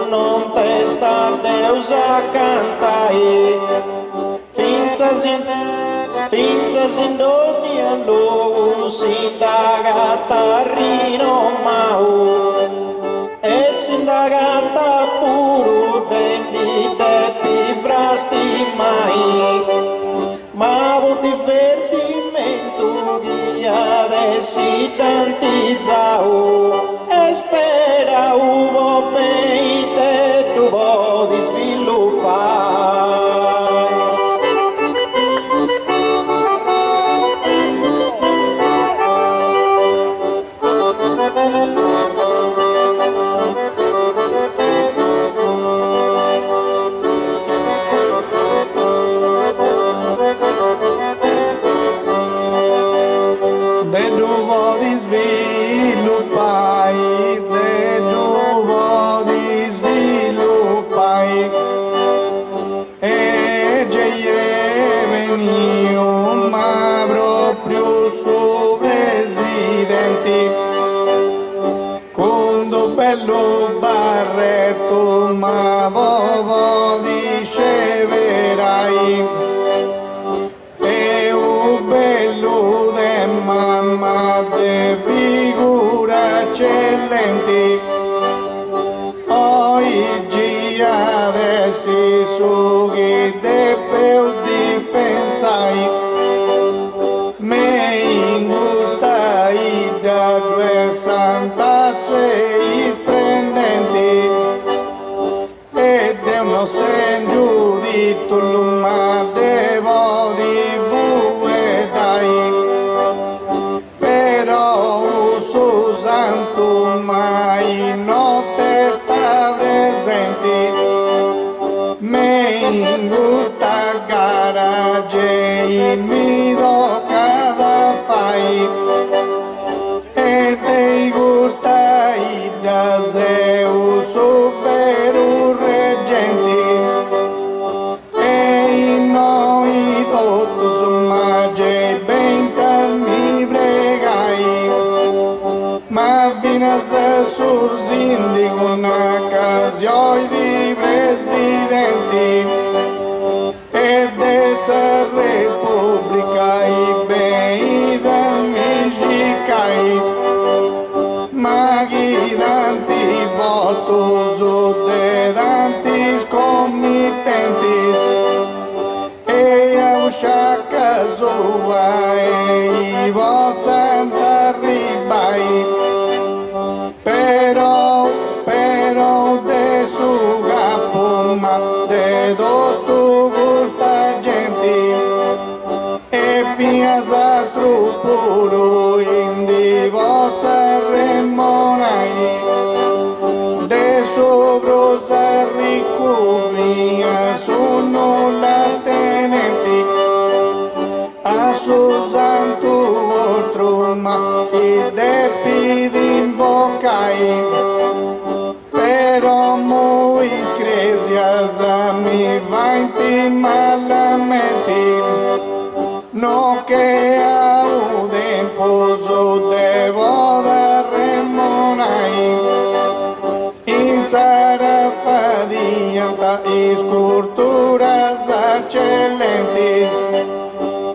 Non testa Deus a cantar Finza sindonia lo sindagata rino mau e sindagata puro denti detti vrasti mai ma un divertimento che adesso tanti zao e spera uvo peite tu vuoi sviluppare. Vedo di sviluppai, vedo di sviluppai e già venio ma proprio su presidenti con do bello barretto ma vovo diceverai e un bello de mamma de figura eccellenti oggi adesso su che de peu difensai me ingustai da due santazze splendenti ed è uno giudito ma devo di voi dai però uso santo mai notte sta presenti me in gusta garage mi do cada fai e dei gusta da se uso veru reggenti e noi todos mage ben mi bregai ma fino se sus indico una casioi di presidenti e dessa repubblica i bei da mexicai ma chi tanti votos de tanti committenti e a usciacca sua e i voti arribai però de su capo ma de tutto questa gente e fiasa puro in divozza remonai de sobrosa ricuvia sono la tenenti a su santo altro ma i depidi invocai però moi scresias a mi vanti malamente no che a un tempo devo da remonai in sarafadianta e sculturas eccellenti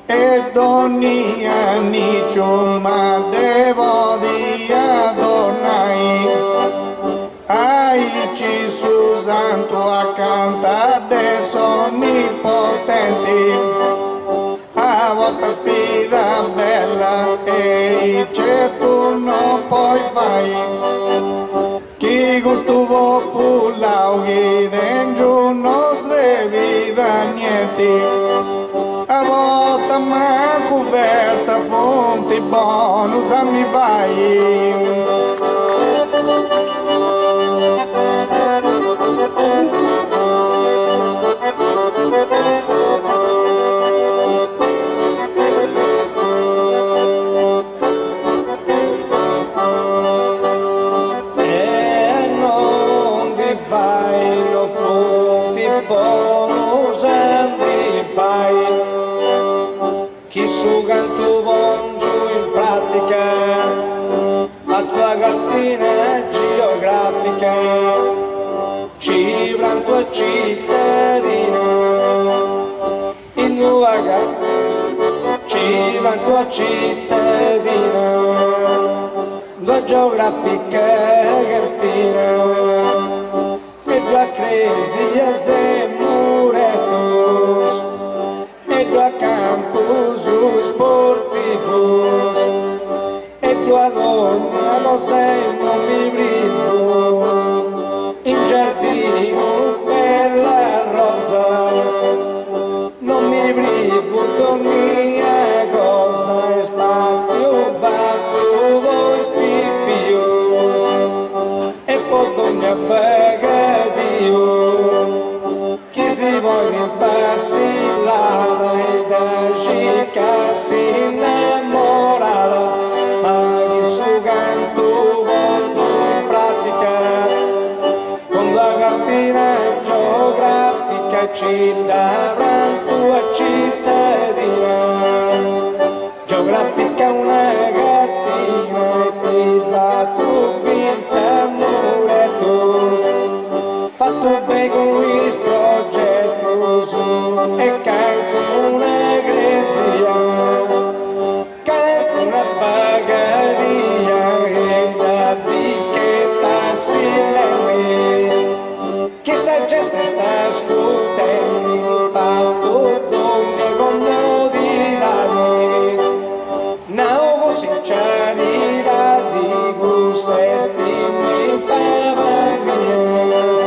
e ogni annicio ma devo di adornai ai ci su santo accanto adesso onnipotenti a volta fida bella e certo non poi fai chi gusto pulau che dentro nostre vita niente a volta manco versta fonte bonus a mi vai. Chi su canto bonggio in pratica faccio la cartina geografica ci pranto a cittadina in nuova la tua cittadina, la geografica cartina, e dua cresias e muretos, e dua campus esportivos, e tua donna lo sei non mi brivo, in giardino per le rosas, non mi brivo con mia cosa, spazio vazio voi spipios, e potogna bagadio, chi si voglia impasillare e da gica si innamorare, ma chi su canto voglio in pratica, con la cartina geografica ci daranno tua cittadina, geografica una gattina e ti faccio finza muretos, fatto bene con questi progettos e canto una iglesia, canto una bagadia e la che passi lei, chissà gente sta ascoltando il fatto donne comodità, no sincerità di gusto estimata mias,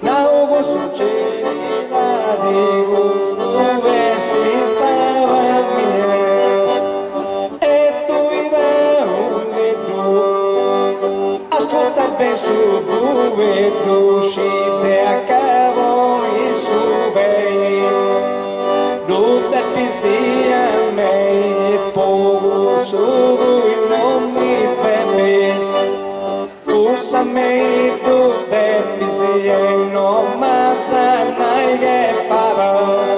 no sincerità di gusto estimata mias, e tu e tu, ascolta bene su vueto, uscite a cavo in su bei, tutte pisia me e poco su non mi bebes, tu sa me tu te pisia no más mai che faras,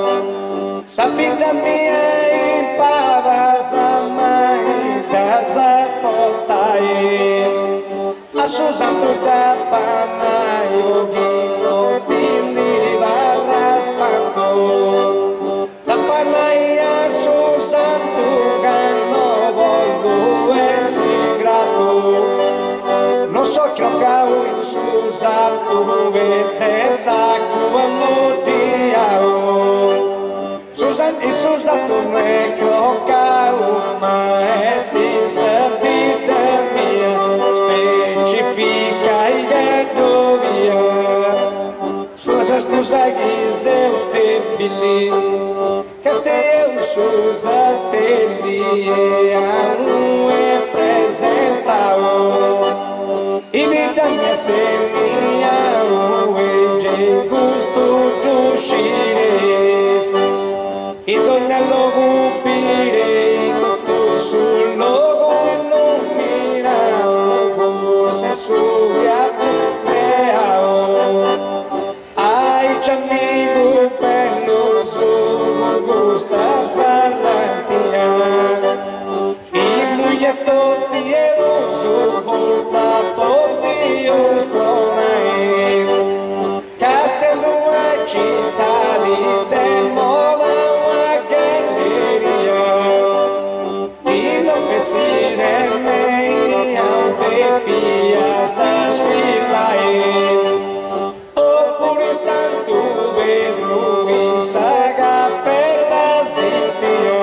sapita mia in pavas mai casa potai, a Susanto da Panaio Ghino Tindi va raspando, da Panaia Susanto Gano voglio essere grato, non so che ho cavo in Susanto vede sacco a motiao, Susanto non è che ho cavo ma è stessa vita mia, specifica i via, scusa che sei un debili, che stai scusa te lì a un e presentavo, in vita mia semia e già gusto tu uscires, e donna lo cupire tutto sul logo e non miravo, se subia preao, ai ciamico bello su gusta parlantia, il muglietto dietro su forza povio spronai, castello a città di moda una galleria, in officine mei autepia sta sfilai, oppure santo vedruvi saga per la sistia,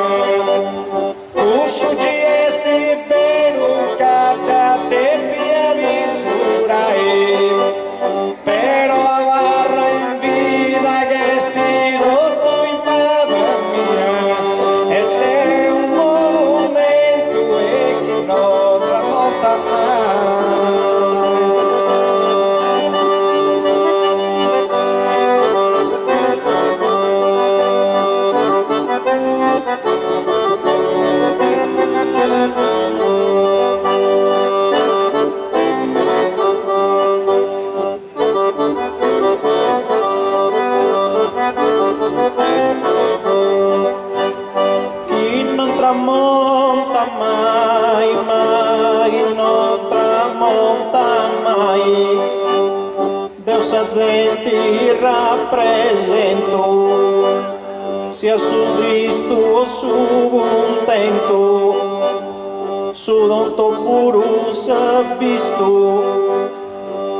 uscio gesti vero capta te pia vinturai, però avarra in vita che stilo in pava mia, e sei un monumento e chi non tramonta chi non tramonta mai, mai non tramonta mai, Deus a gente rappresento, sia su Cristo o su contento, su donto puro sa visto,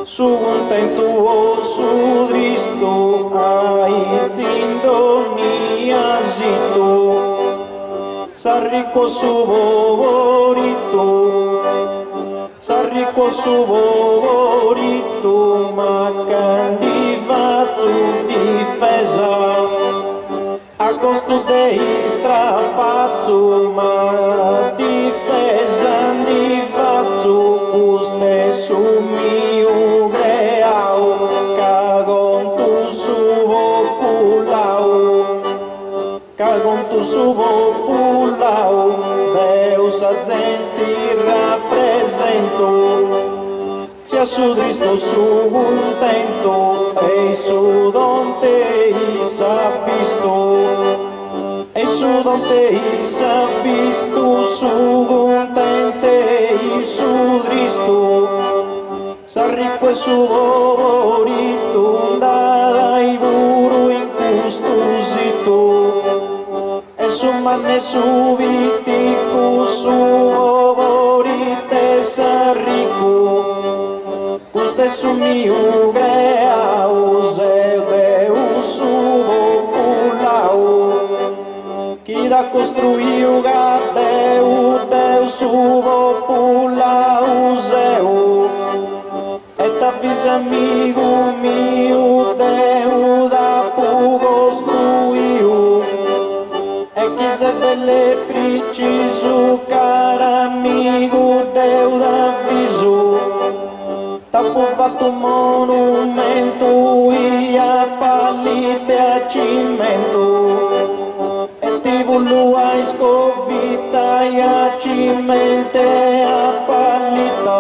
su contento o su Cristo, ai sintonia zito, sa ricco su favorito, sa ricco su favorito, ma candidato difesa, a costo dei strapazzo, ma difesa di faccio, questo su mio greao, cagon tu su populao, cagon tu su populao, Deus a gente rappresento, sia su Cristo su contento, e su donde sa visto, e su donde sa visto, su contente, e su Cristo, sa ricco e su favorito, dai puro incustosito, e su manne su vitico, su favorite sa ricco, questo su mio greao, se Deus su populao, chi da costruiu ga Deus su populao zeu, e t'avvisa amigo mio, Deus da pu costruiu, e chi se belle preciso, cara amigo, Deus d'avviso, t'ha fatto un monumento, e a pallite a cimento, e ti voglio a scovita, e a cimente a pallita,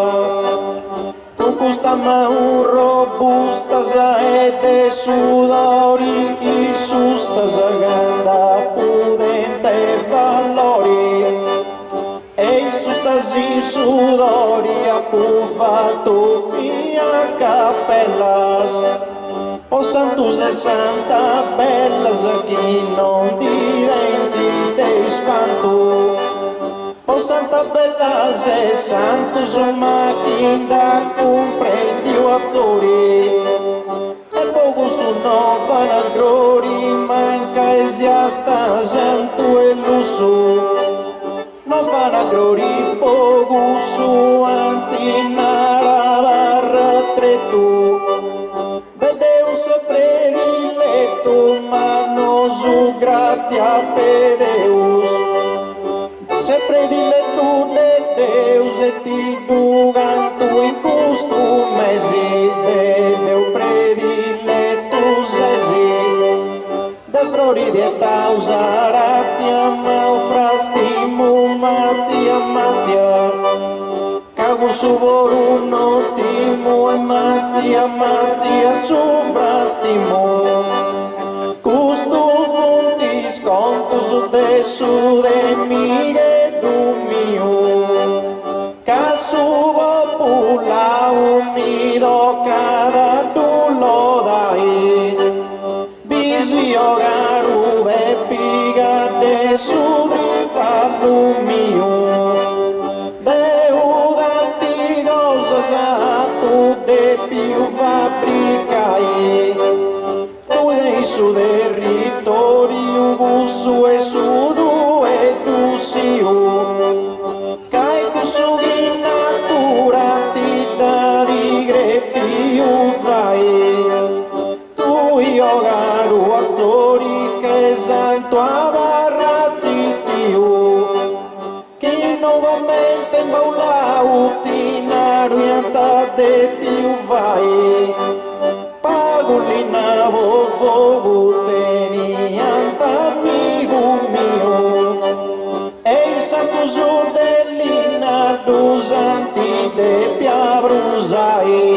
tu costa ma un robusta, e de sudori, e susta, ganda pudente valori, e sustasi sudori a puvato via capellas, o santus e santa bellas, chi non diventi de spanto, o santa bellas e santus, ma chi da comprendi o azzori, e poco su no vanaglori, manca e sia sta santo e lusso, non vanaglori poco su, anzi nara barra tretto, Deus prediletto, ma non su grazia per Deus, se prediletto de Deus e ti duganto in questo mese, Deus prediletto sesi, devrori di età usarazia, ma frastimo mazia mazia, cago su voruno timo, e mazia mazia su frastimo, custo punti sconto su de su de mire du mio, casu popula unido cara dullo dai, bisio garu e piga de su ripallo mio, Deu danti cosa tu de più fabbricai, tu dei su territorio busso e su due tu siu, cai cu su in natura ti da di greffiu zai, tu io garu azzori che santo avarrazzi tiu, che nuovamente in baulao ti naruianta de più vai, pagolina vovo tenianta amigo mio, e il santo giorno dell'ina dusanti de piabrusai,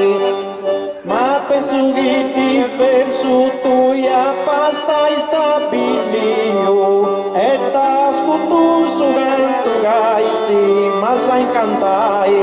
ma penso che diverso tu ya pasta stabilio, e t'ascolto su canto gaizi, ma sai cantai.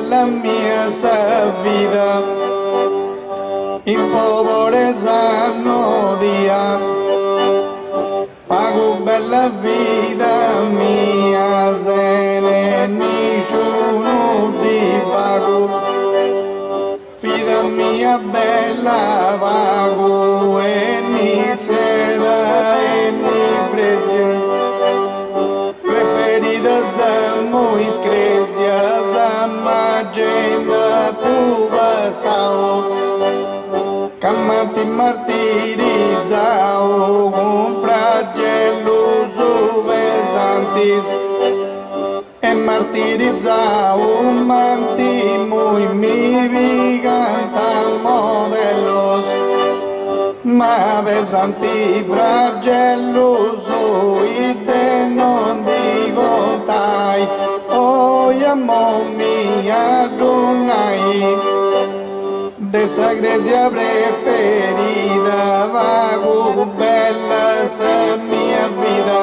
bella mia sa vida, in pobreza no dia, pago bella vida mia, se ne nessuno divago, fida mia bella vago, e ni seda e ni precious, preferidas a mois cresias, a magenda puva sao, camati martirizzao, un flagello suvesantis, e martirizzao, manti muy mi viganta modelos, ma vesanti flagelloso, ide non digontai, oi amo mia Adonai, dessa igreja preferida, vago bella sa minha vida,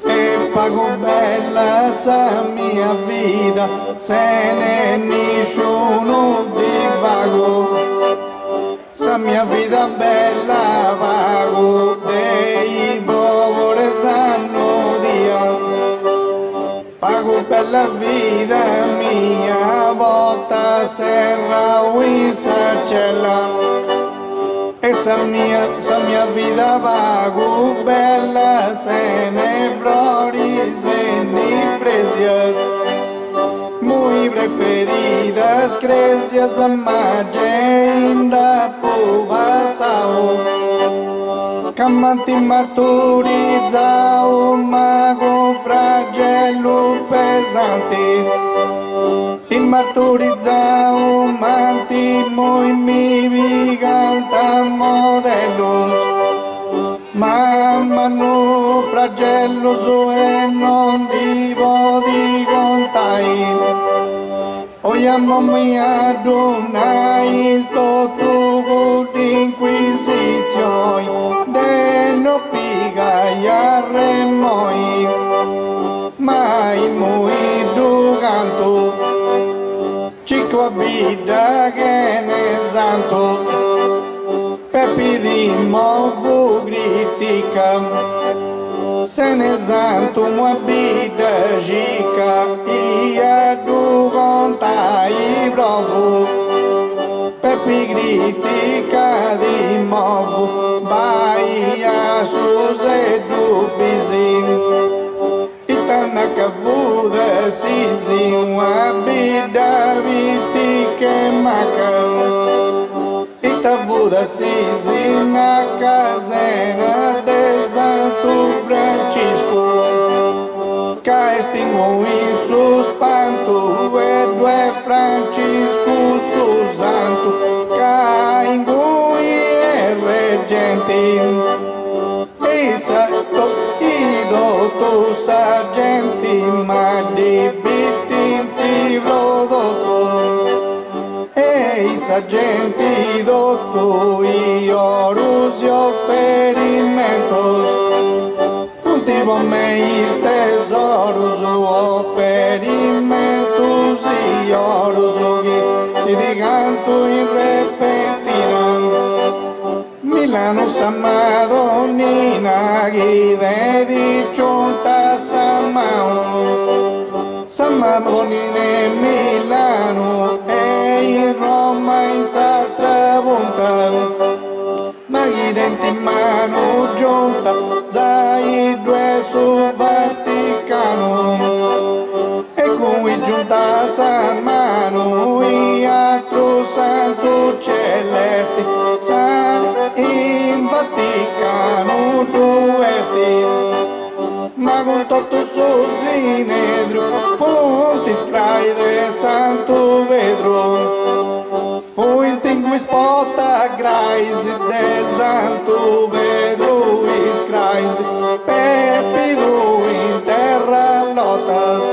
e pago bella sa minha vida, se ne nessuno divago, sa mia vida bella vago, dei pobreza no dia, pago bella vida mia, volta serra uisa cella, essa mia vida vago bella, se ne flores e ni fresias, muy preferidas cresias, a magenda puva sao, camanti martirizzao, mago flagello pesantes, in martirizzao, manti muy mi viganta modelos, mamma no flagello e non divo digontai, oi amo mia Adonai, tu inquisizione, de no piga ya remoi, mai muy duganto, chico vida che ne santo, pepi movo critica, se ne santo uma vida gica, e a dugantai bravo, pepi critica di movo, Bahia José do Bizim, Itana cavuda sisi, uma vida vitica macam, Itavuda sisi na casena de Santo Francisco, cá estimou em suspanto, é Francisco Susanto, cá ingui é regente, idotto sargenti, ma di bitinti prodotto, e i sargenti dotto, i orus e offerimentos, funtivo meis tesouros, offerimentos e orus, e diganto in repentina, Milano sa Madonnina, guide di Ciunta Sa Madonnina Milano, e in Roma in Satrabunta, ma guide in mano giunta, i due sul Vaticano, e cui giunta sa mano, e altro santo celeste, in Vaticano tu esti, ma con tutto su Sinedrio, fonti scraide Santo Pedro, fu in tinguis porta grais de Santo Pedro iscrais, pepido in terra lotas,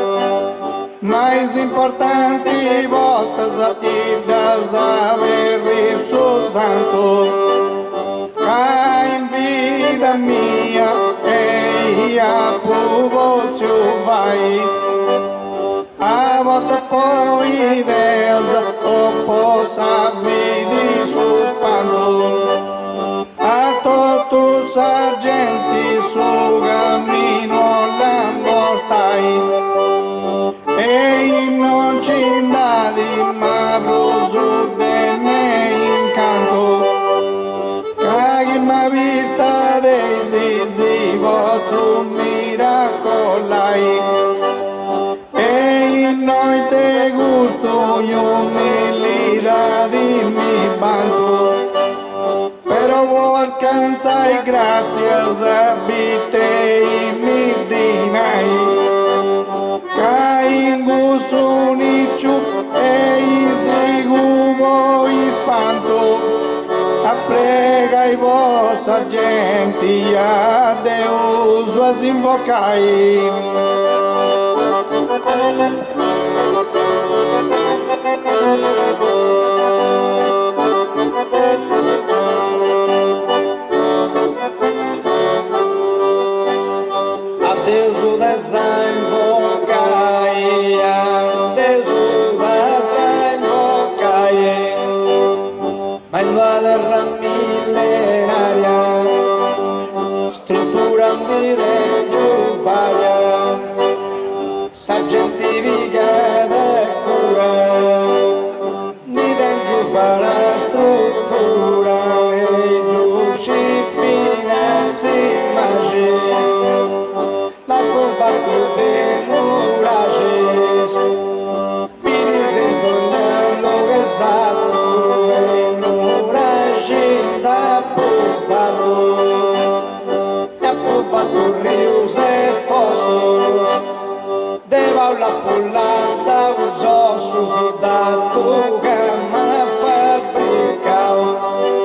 mais importante voltas atidas a ver su santo, in vida mia, e a povo vai, a volta por ideias, oposta vidi suspanto. A todos a gente su cammino la mostrai, e non ci dadi ma bruso de me incanto. Caghi ma vista decisivo tu miracolai, e noi te gusto io umilidad di mi bando. Pero vos alcanzai gracias a vite y mi dinai. Caingu sunichu e isigubo espanto. Aprega e vos gente a Deus vos invocai. A Deus o desinvocai, a Deus o desinvocai, mas la terra milenaria, struttura di varia, sa gente viga de cura, ni dentro farà struttura, e giusti finanzi magis, la combatto de murages, piris in condano esatto, e murages da approvato rios e fossos, devaula pulaça os ossos da gama fabrical,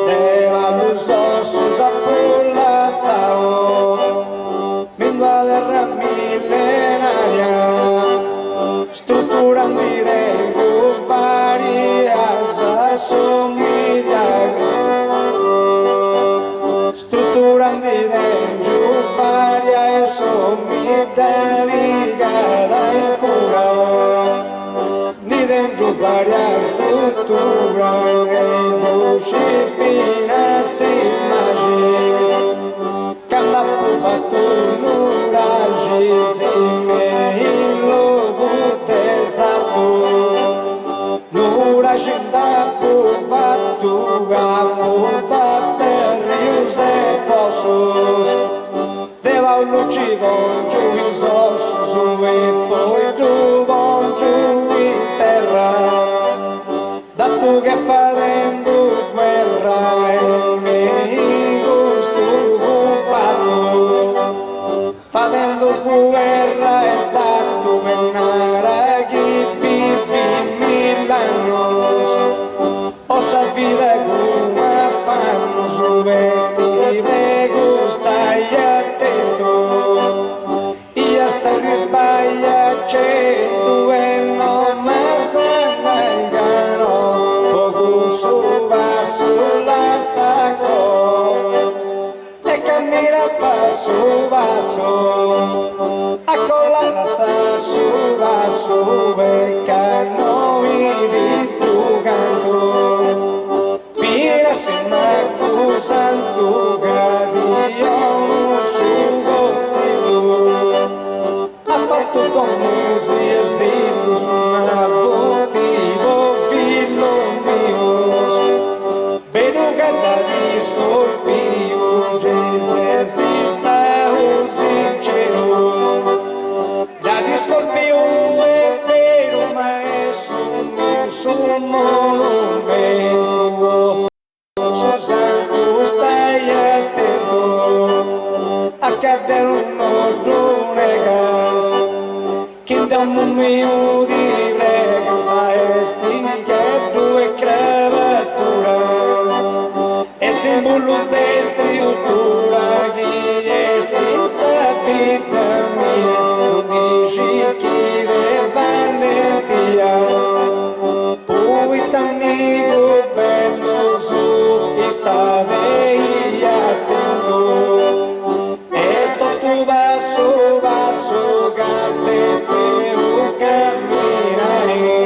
devaula os ossos a pulação, míngua terra milenária, estrutura direito várias assumidas, estrutura direito várias assumidas ligada em cura, ni dentro várias estruturas, em finas imagens, cada povato nurages e meio logo desato, nuragem da povato, a povata rios e fossos, deva un luci con giù i ossos e poi tu con giù in terra, dato che facendo guerra e mi gusto occupato, facendo guerra e dato venare chi vivi Milano, o sa vida come fanno su vetti me gustai atento, e hasta ribaya che tu e non más gano, poco suba sulla saco, e cammina passo passo, a colare su basso, e cai noi di tu canto, fino se ma santo gadio su gozzino, ha fatto con musiesinos un motivo figlio mio, benuga di scorpio, Gesù esista un sincero, da di scorpio è vero ma è su monumento, su santo stai attento, a cadere un nodo negas, che da un mio di prega maestri che due creatura, e simbolo di struttura che è stessa vita mia, non dici chi le valentia, poi t'amico bello su state attento, e tutto vaso cante te un camminare.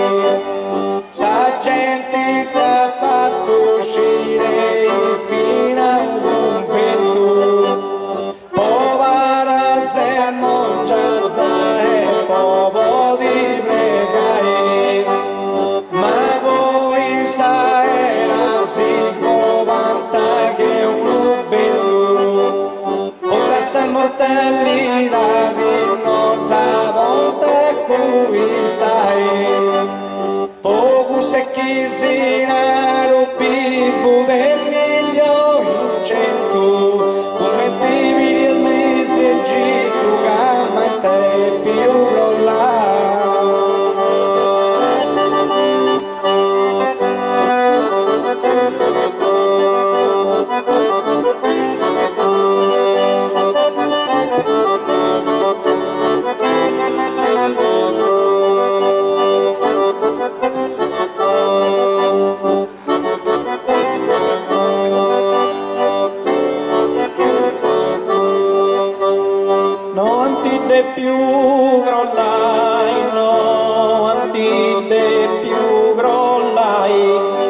fratelidade nota volta conquistai. Poco se quisirar o vivo de 1.100.000 come tibi mesi Egitto gamma e te più de più grollai, no antide più grollai,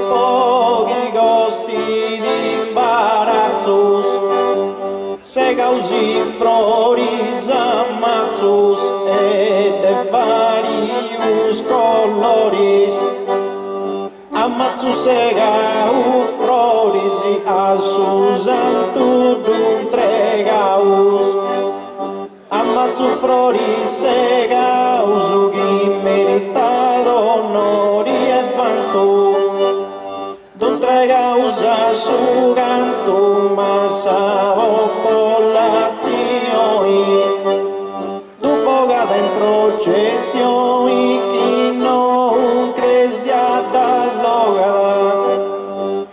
pochi gosti di imbarazzus, se causi floris ammazzus e de varius coloris, ammazzus e gau floris assus antudum tregaus. Ammazzu floris e gausu chi meritado onori e vantu, d'un tre gausa su cantu massa popolazioni, du bogada in processioni chi non cresia dall'ogada,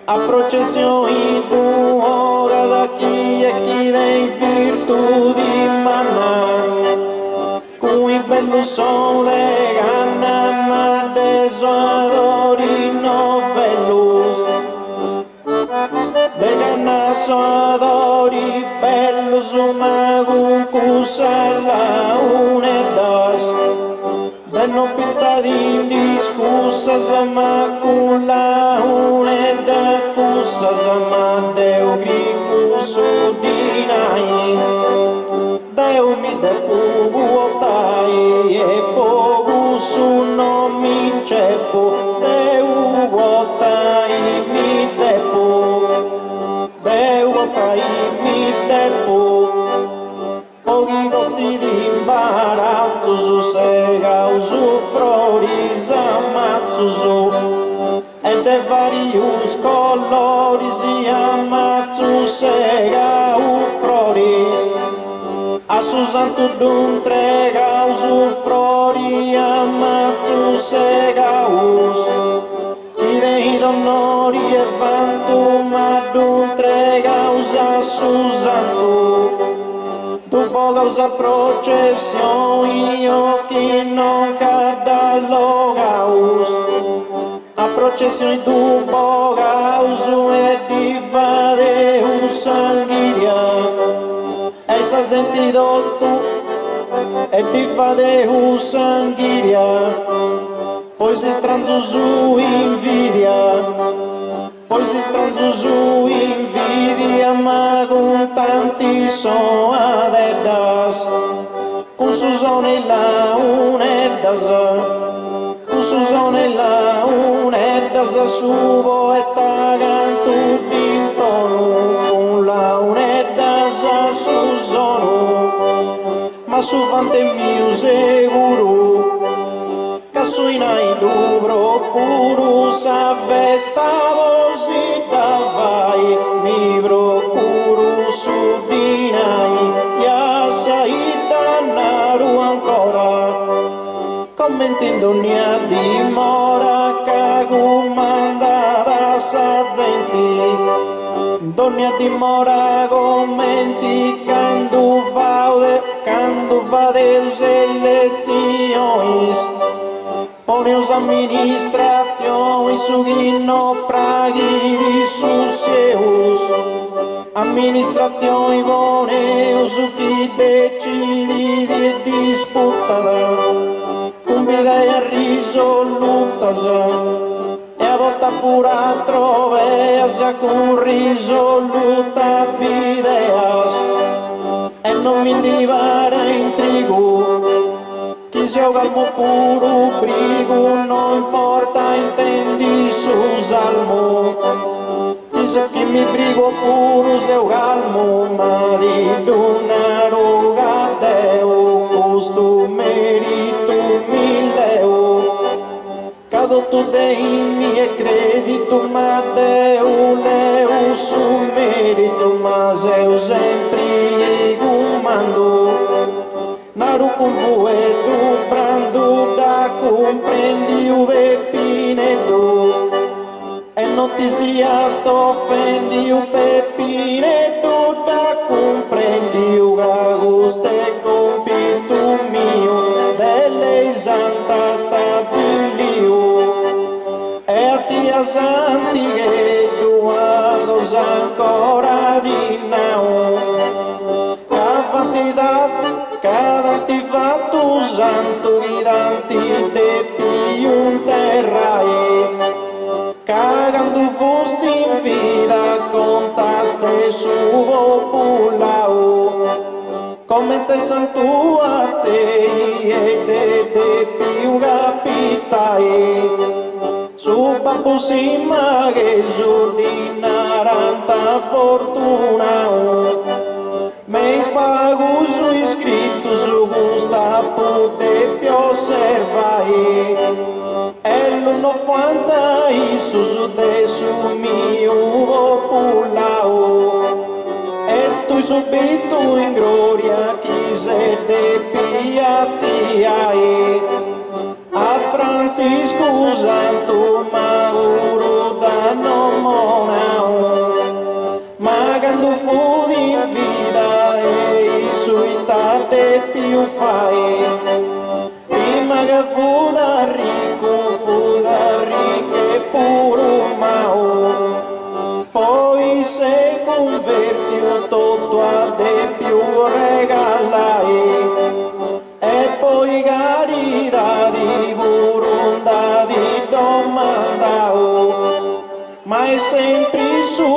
a processioni du ogada chi e chi dei virtù di bello son de ganna ma de soadori novellus, de ganna soadori bellus magum cusala unedas, de no pitadin discusas macula uneda cusas mandeu gricus udinai, deu mi de pugu otai e pogu su no mi cepo, deu otai mi depo, deu otai mi depo, pochi gosti di imbarazzo se gausu floris ammazzu e de varius coloris ammazzu se gau floris. Assus antudum tre gausu flori ammazzus e gaus, idei d'onori e vantum adum tre gaus assus antu, dupo gausa processioni io chi non catalogaus, a processioni dupo gausu e divadeus sanguinia, eis al sentido tu e divadeus sanguinia, pois estranzuzu invidia, pois estranzuzu invidia magum tanti son adedas, cum susone la unedas, cum susone la unedas subo et tagantu dintonu, cum la unedas susonu, ma su fante miu seguru, ca suinai dubro curu sa vestavos i davai, mi procuru su dinai, ja sai dannaru ancora, commentendo nia dimora cagumandada sa zenti, donnia dimora commenti candu vadeus eleziões, poneus administraziões sugino praghi di susseus, administraziões voneus chi decidi di disputada, cum idea risolutas, e a volta pura troveas cum risoluta videas, e non mi divara intrigu, chi si galmo puro brigu, non importa intendi su salmo, chi mi brigo puro se galmo, ma di donaro tu dei mie credito, ma Deu leu su merito, mas eu sempre comando. Naru com voedo, brando da comprendi o pepinedo. E noticias ofendi o pepinedo da comprendi o agoste compito mio, delle santa stabilio. E a tias antighe duados ancora di nao. Cada tivato santo vidanti de piun terrae. Cagando foste in vida contaste su populao. Come te santuazei e de più capitai. Su papu si maghe su di naranta fortunao. Meis pago su iscrito su gusta pote più osservai. E l'uno fanta isu su de su mio populao. E tu subito in gloria chi se de piazziai. A Francisco Santo Mauro da Nomonao. Magando fu di vida e sui tarde più fai. Prima che fu da ricco e puro mao. Poi se convertito tutto a de più regalai. E poi carità di volontà di domandao. Ma è sempre su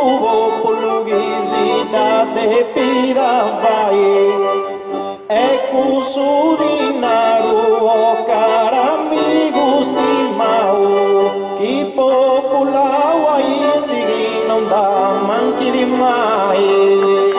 polughisina de pida vai. E con su dinaro o cara amigo stimao. Chi popolao a inzighi non dà manchi di mai.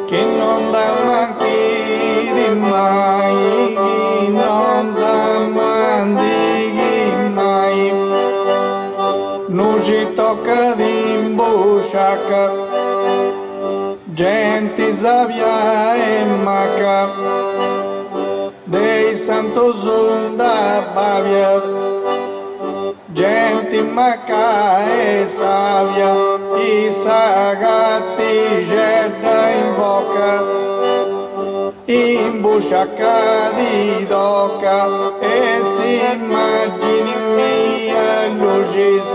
Che non dà manchi di mai, chi non dà manchi mai. Non ci tocca di imbusciaca, gente savia e maca, dei santos da Bavia, gente maca e savia, i sagati getta invoca, imbusciaca di doca e si immagini mia lugis.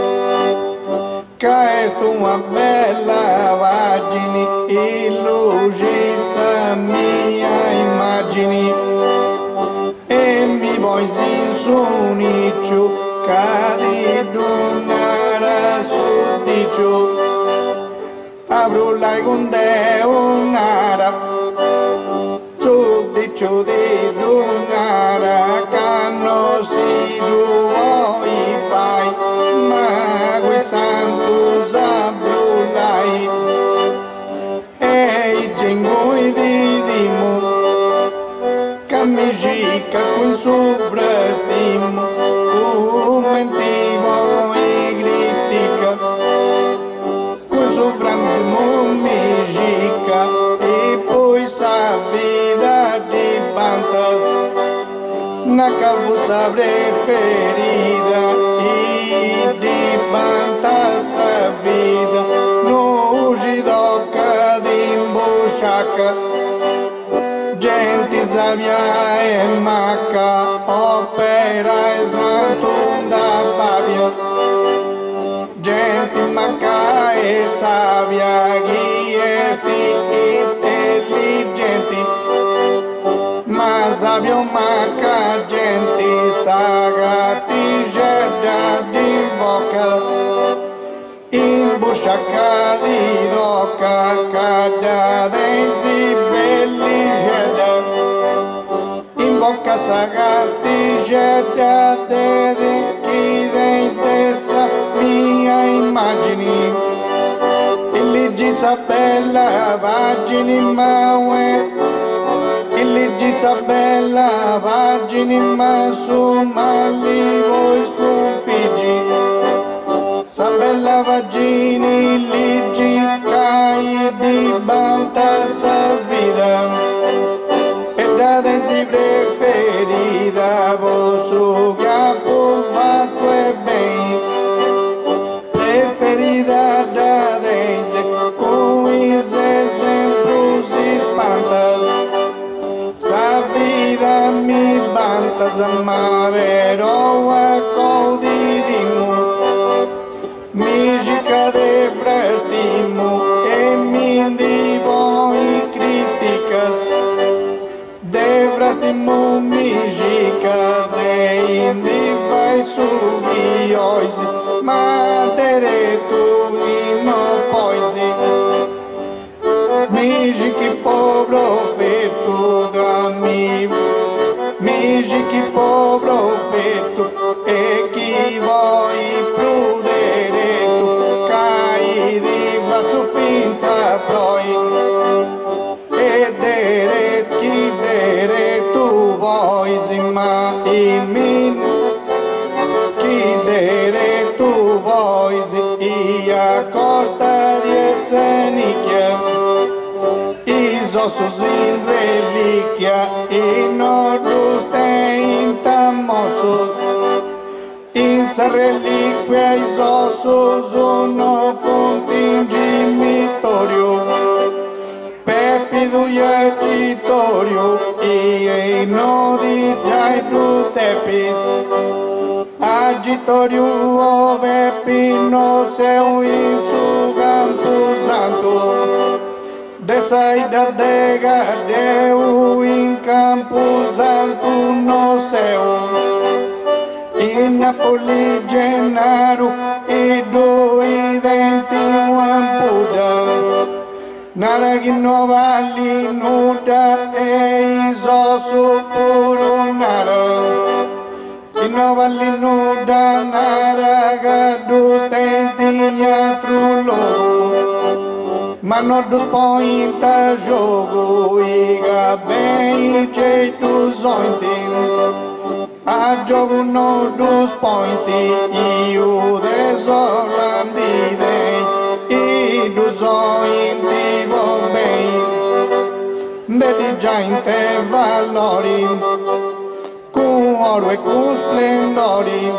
Che è una bella vagine, illugisa mia immagini. E mi vuoi sin su niccio, cadi d'un'ara su di giù. Apro la gunde un'ara, su di giù di d'un'ara, canno si vuoi fai, ma quei santos abrulai. E i gengoi di dimo, camigica con sovrastimo, commentivo e critica, con sovrastimo magica, e poi sa vida di bantas, na causa preferida, e di bantas a vida, no gidoca di imbusciaca. Gente savia e maca, opera e santo da Pavia. Gente maca e savia, ghiesti intelligenti. Ma savio maca, gente sagati, getta di boca. Imbusciaca di doca, cada dei belli getta. In bocca sagati, getta di chi dei immagini, illigi bella pagini maue, illigi bella pagini ma su mali voi sconfiggi, sa bella pagini illigi cai di banta sa vida, e da si preferita posso capo fatto e bem, preferida da reise com exemplos espantas, sa vida mi bantas amavero a codidimo, migica de prestimo e mi divo e críticas, de prestimo migicas e indi vai subioisi, matere tu e no poisi, migic povero feto gami, migic povero feto e chi vuoi prudere tu, cai di faccio finza proi, e dere chi dere tu vuoi ma i min, chi dere tu vuoi ia costa di essenicchia, is ossos in reliquia, in ordus te intamossos, in sa reliquia is ossos uno contingimitorio, pepidu iagitorio, e no di giai tu tepis, agitorio ove pino seu in su campo santo, de saída de gadeu em Campo Santo no céu, e Napoli Gennaro e do identi ampuda, naragino vali nuda e isoso puro nara, ino vali nuda naraga dos tenti atrulo, mano dos pointa jogo e bem jeitos ontem, a jogo no dos pointi e o desorandi e dos ointi vou bem, vedi già in te valori, com oro e com splendori,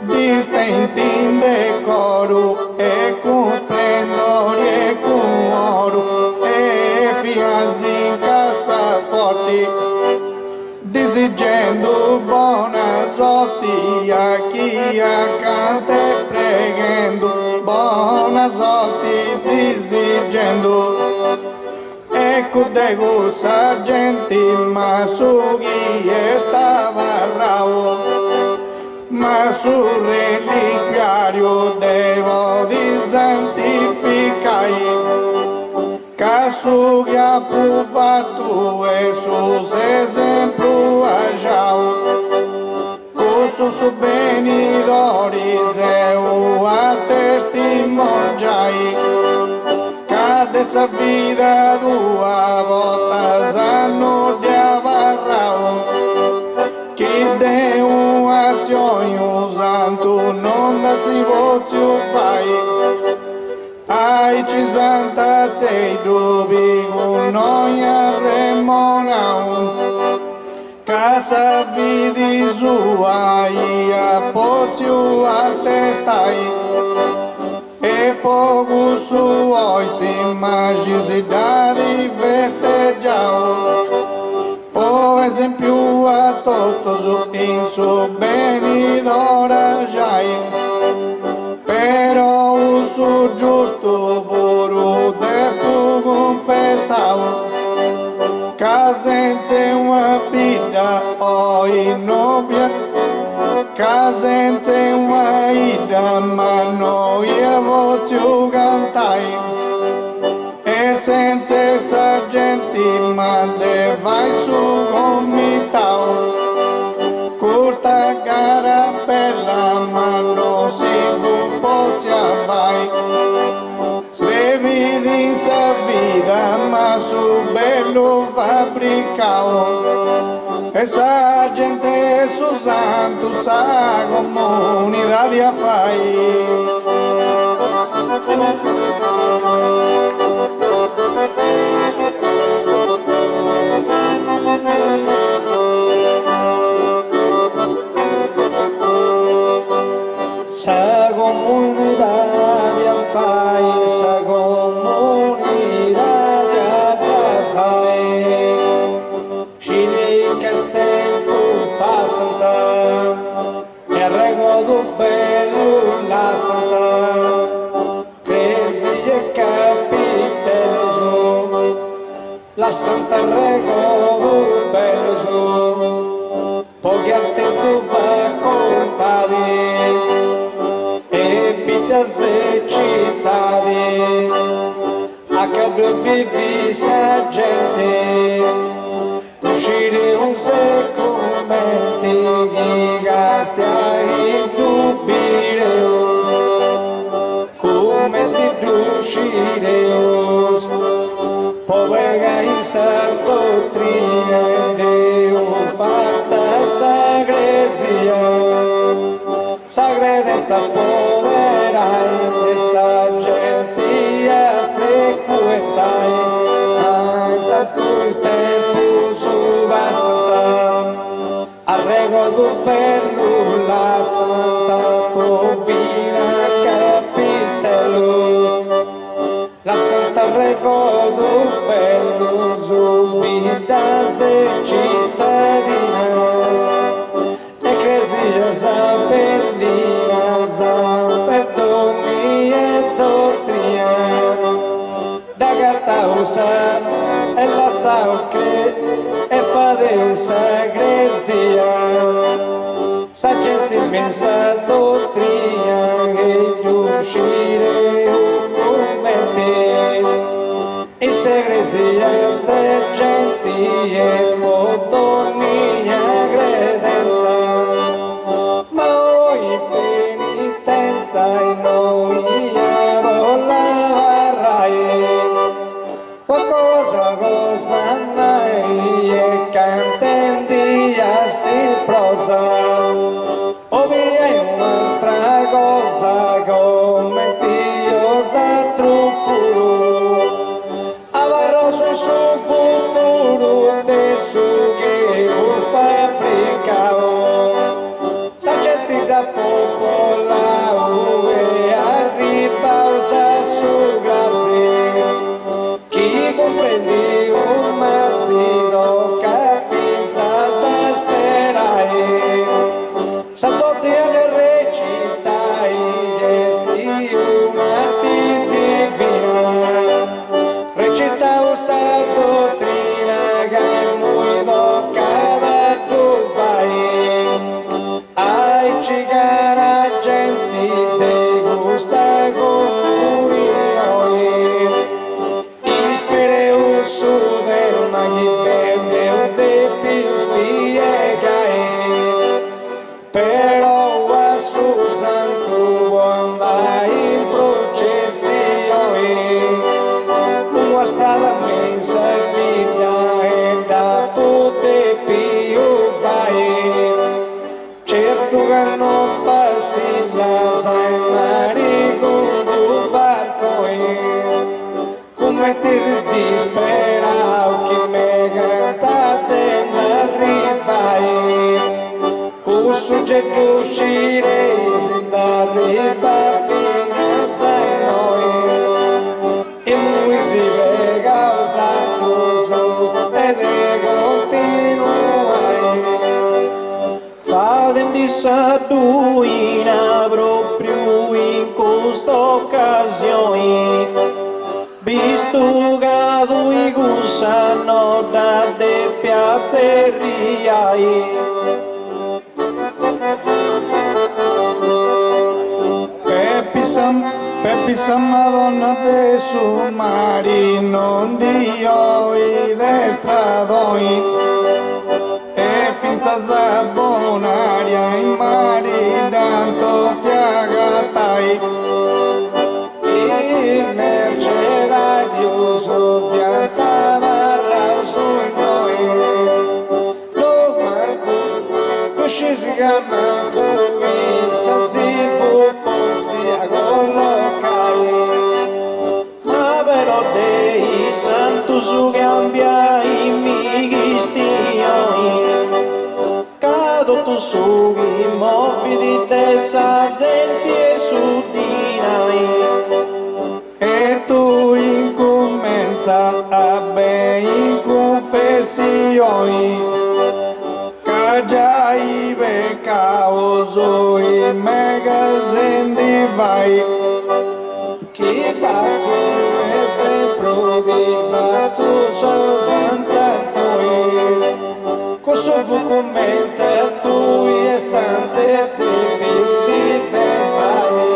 distinti in decoro e com splendori e com oro e fias in cassaforti, desigendo buona sorte a chi accanto e pregando, buona sorte desigendo, ecco devo sargenti ma su chi stava rao, ma sul reliquiario devo disantificai, caso che ha provato e sus esempio ajau, o su benidores e o a testimoniai, cada essa vida dua voltas ano de avarrao, que deu azione santo non da si vozio fai, ai ci santa sei dubi noi arremonau, casa vidi sua ia pozio attestai, e poco suoi si immagini festejau, por esempio a todos in su benidora jai, però o su giusto puro devo confessau, casenze uma vida oi nobia, casenze uma ida ma noi vozio cantai, e senza essa gente mande vai su gomitau, curta cara bella ma non si può lo fabbricao. Esa gente su santo sa comunità di affari. Sa comunità di affari, sa comunità di affari, ci dei castello passanta, e regodo bello la santa, cresi e capitello, la santa regodo bello su, pochi a tempo va contati. Se cittadi a cadere visa gente uscire un secumenti i gasti ai dubireus come ti uscireus povera in santo triende fatta sagresia sagredenza poderai essa gente frequentai anta tu tempo su basta arrego do bello la santa povina capitelus la santa arrego do bello subidas e cittadinas Bellina, perdoni e dottria, da gata usa e la sa che e fa de sagresia, sa gente immensa dottria e uscire commenti, in sagresia se gente e motonia credenza. Sai noi la varrai qualcosa cosa mai e cantendi si prosa o via un'altra cosa come Dio sa truccuro avrò sul suo futuro te su che lo fabbricavo saccetti da popola comprendi un masino che finza sa sperai santo Dio che recitai gesti una divina recita un santo trina che muy cada tu fai ai cigara genti te gusta con su del magibene te più spiegai però a Susan tu andai in processione una strada mensa vita e da tutte più vai certo che non passi la sai marico barco come ti disperavo che me cantate n'arribai un soggetto uscire da riba fino sai noi e lui si vega usato ed è continuai fate di saduina proprio in questa occasione visto gado i gusano da de piazzeria Pepisa Madonna de su marino Dio i destradoi e finza sabonaria in mari tanto fiagatai il mercenario soffiata barra mofi di te sazzenti e sudinai. E tu incommenza a ben in confessioni, che già i peccauso in magazzini di vai. Chi pazzo e sempre pazzo santa tu, cosa fu commenta tu e sante ti diventai.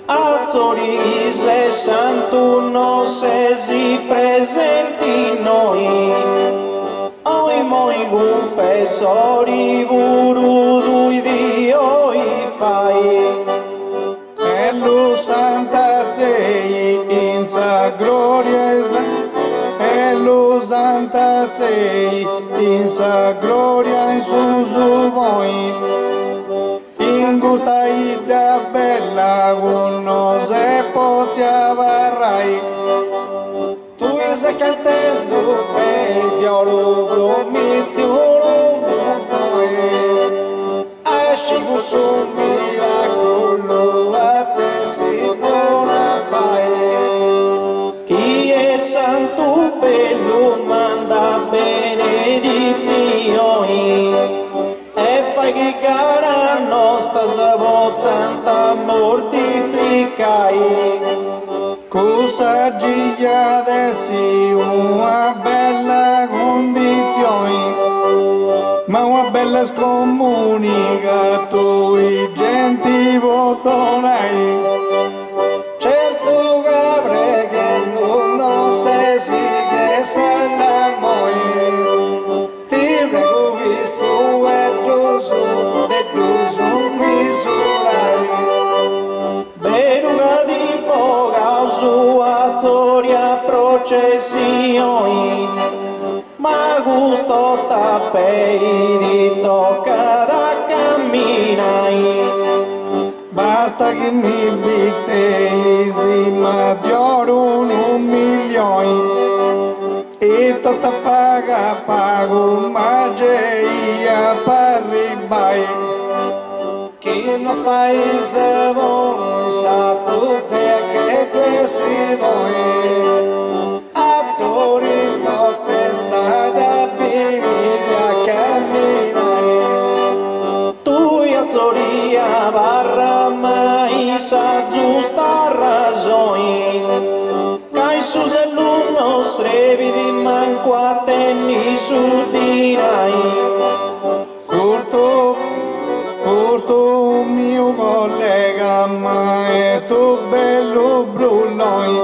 Azzori se santo non se si presenti noi, oi moi confessori vuru di Dio i fai. E lo santa zei in sa gloria, e lo santa zei in sa gloria in su voi. In gusta ida bella uno se poteva Tu sei cantando meglio lo metti esci su miracolo a stessi buona fai. Chi è santo bello manda benedizioni e fai che gara nostra savozzanta moltiplicai. Cosa giglia dessi una bella condizione, ma una bella scomunica tu i genti votonai. Certo che pregando non se si che se la moglie, ti prego vi fu e giusto misurai. Veruga di poca sua zoria processioni, ma gusto tappei di tocca da camminai. Basta che mi bittesi, ma dioro un milione, e tutta pago, ma geia parribai. Chi non fa il servo sa tutte che questi voi azzurri notte strada finire a camminare. Tu azzurri a barra mai sa giusta ragione, che su se l'uno srevi di manco a tenni su dirai. Questo mio collega maestro bello brulloi,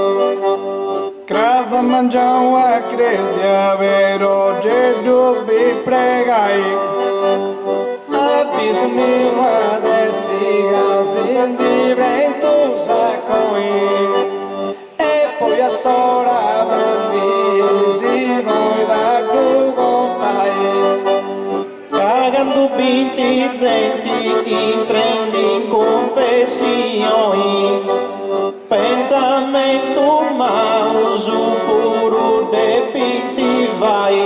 crasa mangiamo a cresia vero gedo bi pregai. Abbiso mio adesso in divento sacoi, e poi a sora bambisi noi da contai. Cagando binti zenti in trendi in confessioni, pensamento ma uso puro de pinti vai.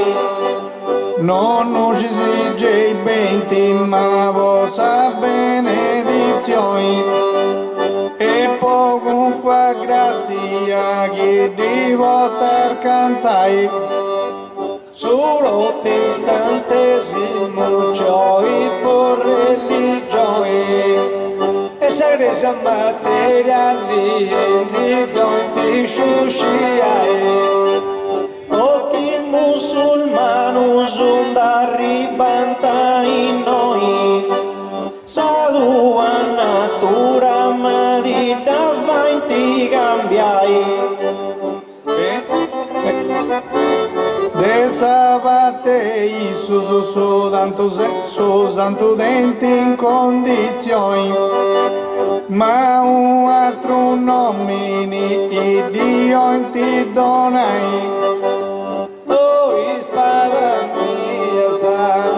Non ci si gei benti ma vostra benedizione, e poco grazia che di vostra alcanzai. Solo tentantesimo gioia per religione, e se resa materiali e di donti susciai. Occhi musulmano da ribanta in noi, sadua natura ma di davanti cambiai. De sabate su santo denti in condizioni, ma un altro nomini Dio in ti donai. Oi spaventi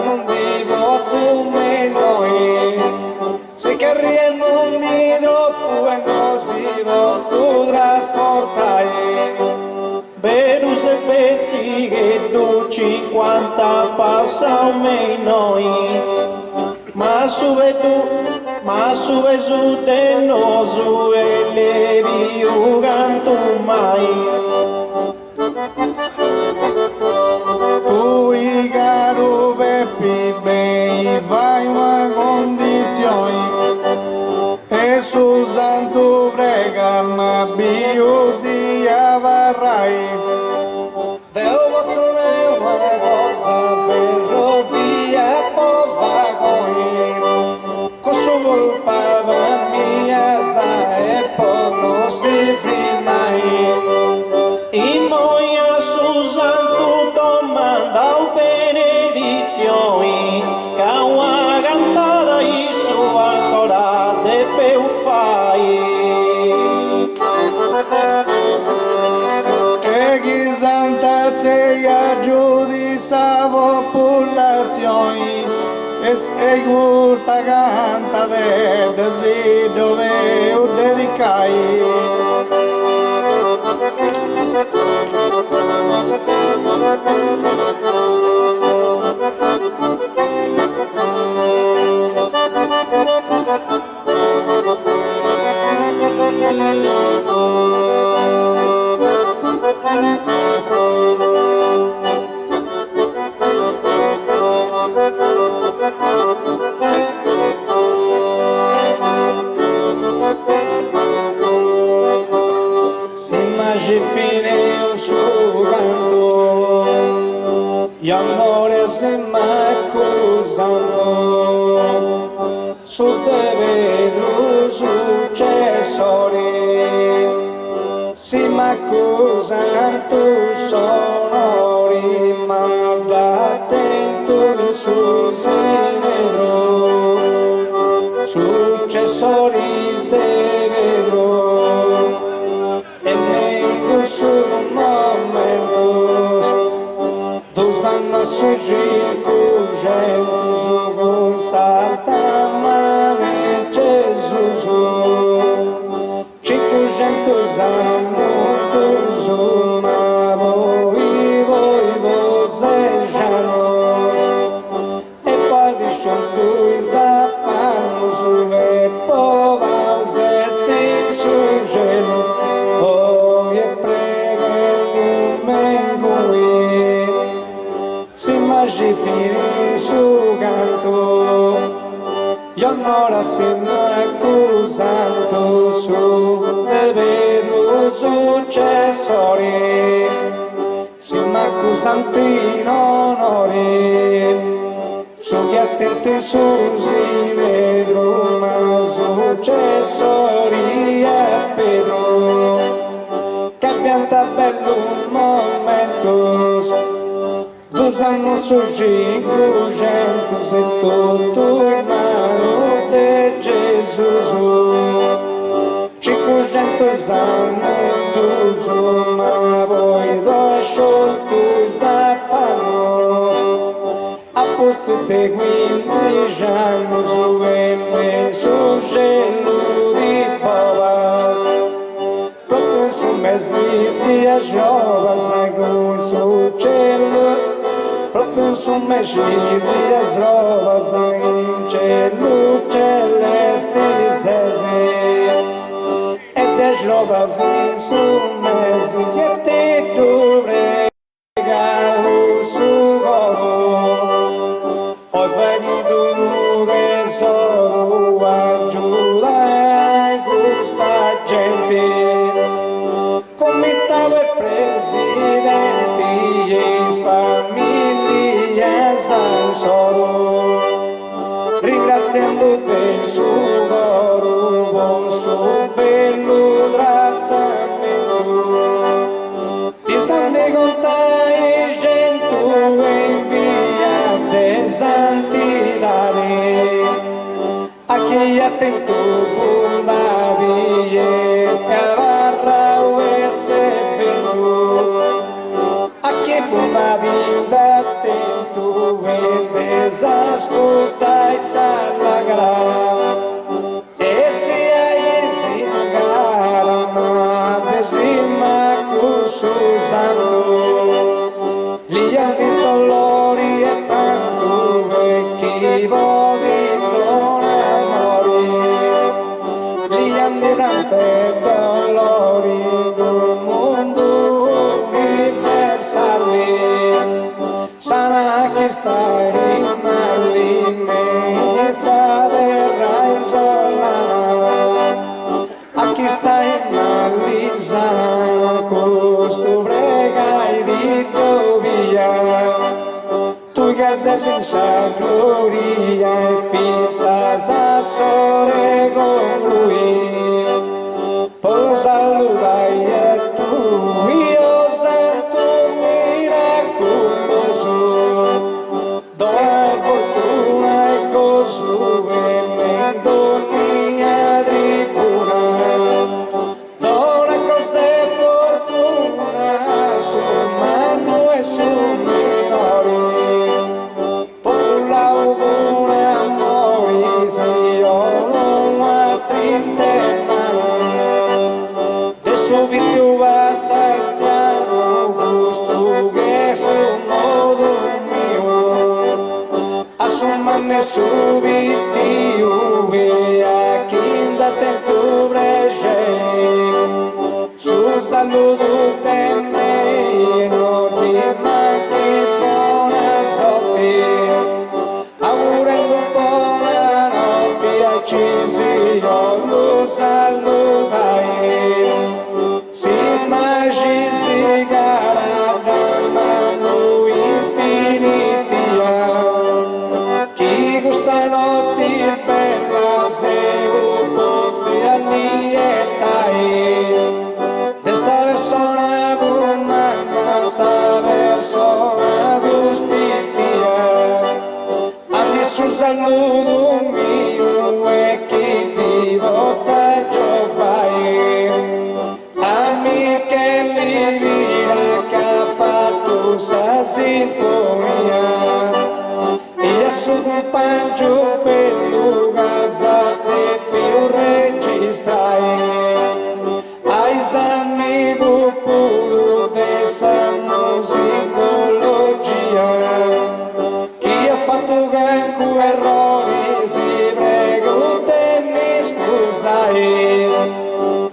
non vivo su me noi, se che non mi troppo e non si posso trasportare. Verus e pezzi che tu 50 passa o meno, ma Masu vesu denosu elevi ugantumai. Tu caro Peppi bei vai una condizione e su santo prega ma bio di avrai. Deo bozzone una cosa ferrovia povagoi. Kosovo pava mia sa e pono si frimai. In moia su santo domanda o benedizioni. Caua cantada isu ancora de peu fai. E chi santa ceia giudica popolazioni e se gusta canta de desi dove o dedicai. Se fine un suo canto, gli amore se m'accusando, su te vedo successori, si m'accusando sono rimandate in su sinero, successori te vedo. Sus momentos dos anos surgir cujentos com salta mane Jesus cinquentos anos uma vozejanos e pode juntos afanos o povos este sujeito. Fini su canto, io onora se m'accusando su vedo successori, se m'accusanti non onori, su gli attenti su si vedo ma successori a Pedro, che pianta bello un momento. Dos anos surgem crujentos e todo irmãos de Jesus. 500 anos uma boi dos outros afanos. Aposto de guindejamos o imenso gelo de povas. Propenso mesite as jovas aguas o cielo. Propenso megire as rovas in cielo celeste zeze e des rovas in su mesi che ti durega o su goro oi venido no tesoro aggiuda questa gente comitado e presidenti e famiglie al solo ringraziando del suo coro buon suo bello trattamento ti sanno contai gento in via de santidade a chi attento bondade e avarra o esse vento a chi bondade attento e desascoltai salagra e se a si carama desima cususando li ha vinto l'ori e tanto e chi vo vinto stai malinesa verrai isolata. Aqui stai malisa, costo bregai di via. Tu casa senza gloria e fizza sa sore con lui. Posa vai e tu, io sento miracoloso. Dona fortuna e cosu e mendonia tribuna. Dona cos'è fortuna, su mano e su minori. Pola buona amore, se io non la strinte mano. Subito va senza gusto che sono mio, assumane subito e a chi da te tu brege, su saluto te me non ti manchi buona sorte, augurando buona notte a Cisi, io lo salutai. Saluto mio e chi ti vozza giovai, amiche livina che ha fatto sa sinfonia, e su un pangio per casa te più registrai, hai amico puro dessa musicologia, chi ha fatto ganco errori si prego te mi scusai,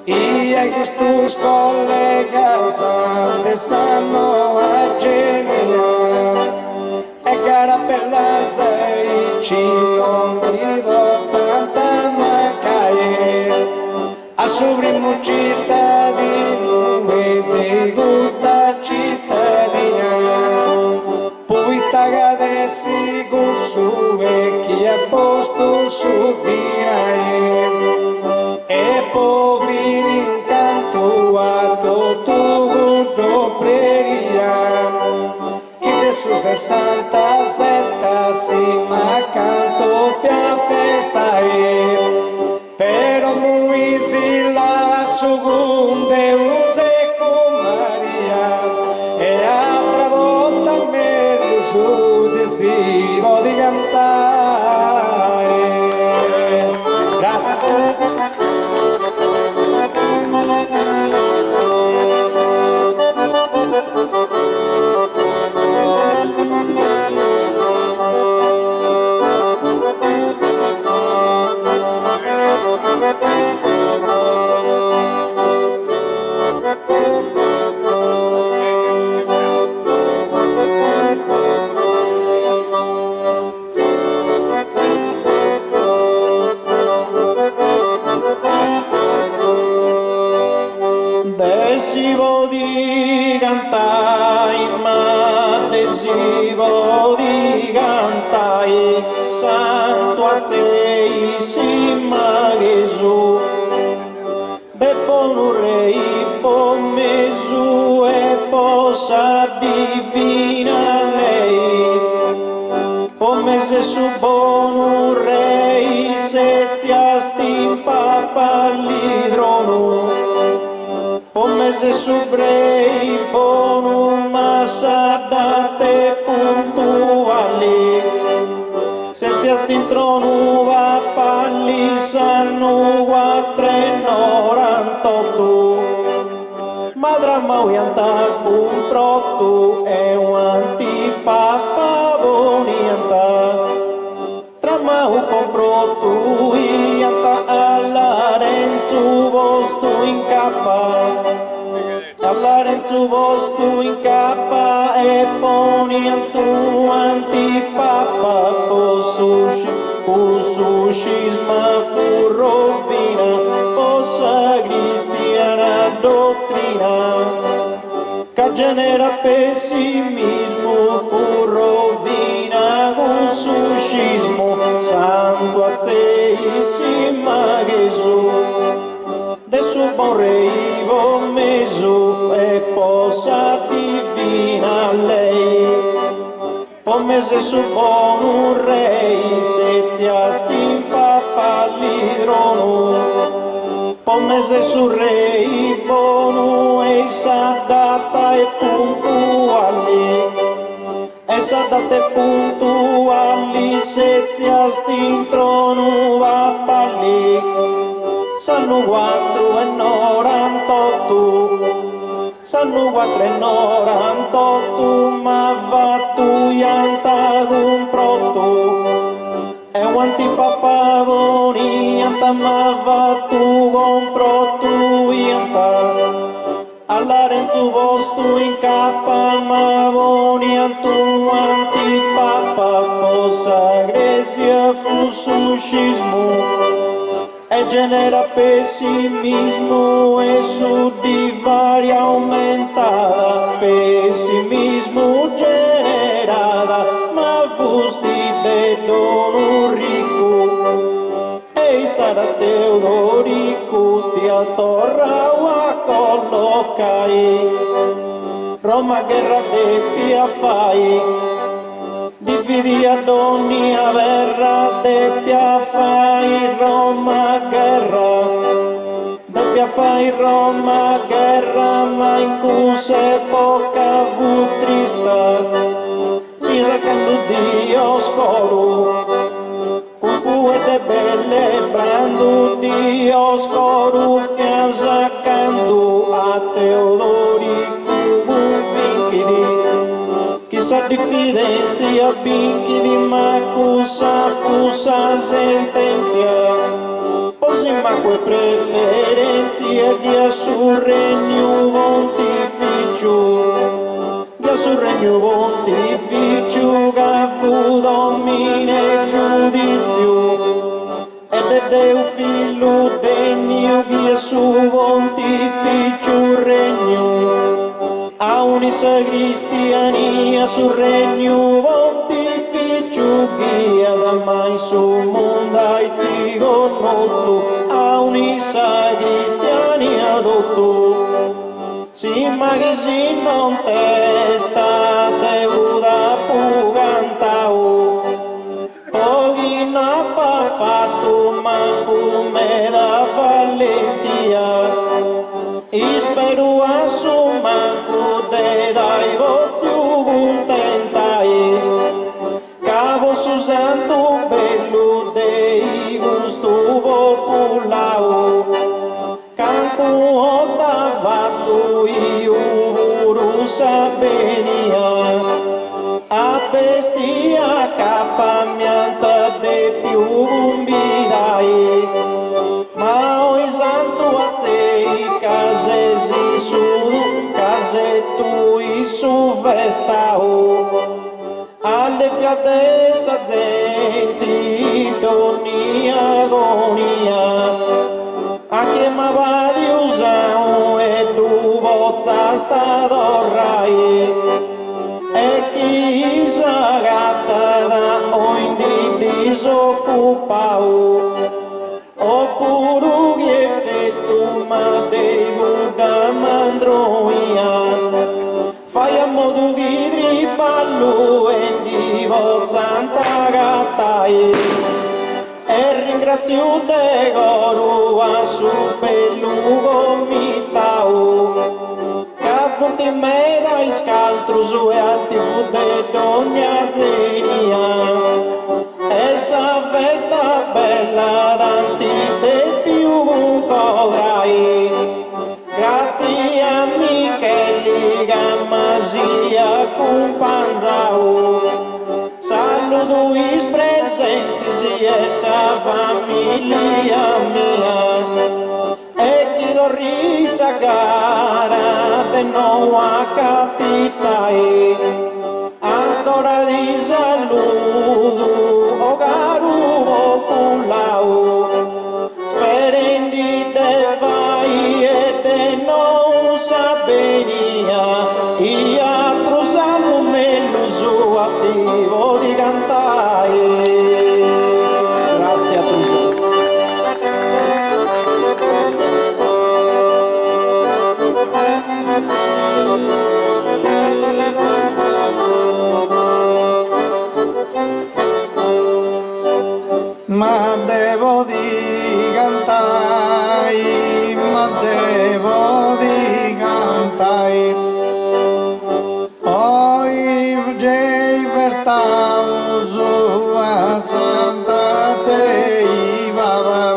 e che tu collegas te sanno a genia, e cara per la sei ci non vivo santa macai, a sovrimo cittadino e ti gusta cittadina, poi tagadessi con su e chi ha posto su e poi vini incanto a tutto preria, chi de su 67 si ma canto fia festa però muisi la sugunde use con Maria e altra volta me lo su desivo di cantare. Grazie. Desivo di cantai, ma desivo di cantai, santo azzeissima Gesù, de buon rei pommesu e possa divina lei, pommese su buon rei seziasti in papa l'idrono, pommese su brei buon massa date puntuali, seziasti in trono va palli sanno a 3,98, madra mauianta comprotto è un antipapa bonianta, tramau comprotto ianta alla Renzo vosto in cappa, alla Renzo vosto in cappa e poniam tu antipapa Cususcisma fu rovina, possa cristiana dottrina, che genera pessimismo fu rovina, cususcismo, santo azzeissima Gesù, de suo buon reivo mesu e possa divina lei. Pomese su buon rei, seziasti in papa l'idrono. Pomese su rei buono e sadata e puntuali. E sadata e puntuali, seziasti in trono va palli. Sanno 4,98. Sanno 4,98, ma va tu yanta comproto. E un antipapa boni yanta, ma va tu comproto yanta. Alla renzu vostu in capa, ma boni antu antipapa, possa gresia fu suscismo. E genera pessimismo e su divari aumentada, pessimismo generada, ma fusti de dono ricco, e sarà Teodorico ti attorra a collocai, Roma guerra de pia fai, dividi ad ogni averra, deppia fai Roma guerra, deppia fai Roma guerra, ma in quell'epoca fu trista, chiesa quando Dio scoro, con fu e de belle brando Dio scoro, fianza canto a Teodorico vinchidi. Chissà diffidenzia, binchidi, ma cosa fusa sentenzia, posi ma que preferenzia, dia sul regno pontificio, dia sul regno pontificio, che fu domine giudizio, ed è Deo figlio degno, dia su pontificio regno. A un'issa cristiania sul regno pontificio, guia da mai su mondo ai zigo noto, a un'issa cristiania dotto, si ma che si non testa deuda pugantao, pochi n'ha fatto manco me da valentia, spero a su manco de dai vozio contentai, cavo su santo bello dei gusto popolao, canco otta fatto io vuru sabenia, a bestia capamianta de più umbidai, ma oi santo azzei casesi su casetto su vestao, alle fiate sazzenti dormi agonia, a chiamava di usao e tu bozza sta dorrai, e chi sagata da oindi disoccupao, oppure che effetto ma devo da mandroia, fai a modo che tripallo e di vozzanta gattai, e ringrazio de coro a su pellugo mitao, che affronti me dai scaltro su e a ti fu de dogna zenia, e sa festa bella danti te più codrai, grazie a Micheli Gammasia companzao, saluto is presenti e sa famiglia mia, e chi sorrisa cara de nuova capitai, ancora di saluto, o caro oculau, sperendi de fai e de non sapenia, e altro sanno meno su attivo di cantai. Grazie a tutti. Ma devo di cantai, ma devo di cantai. Oi giei verstau su a Santa Ceivava,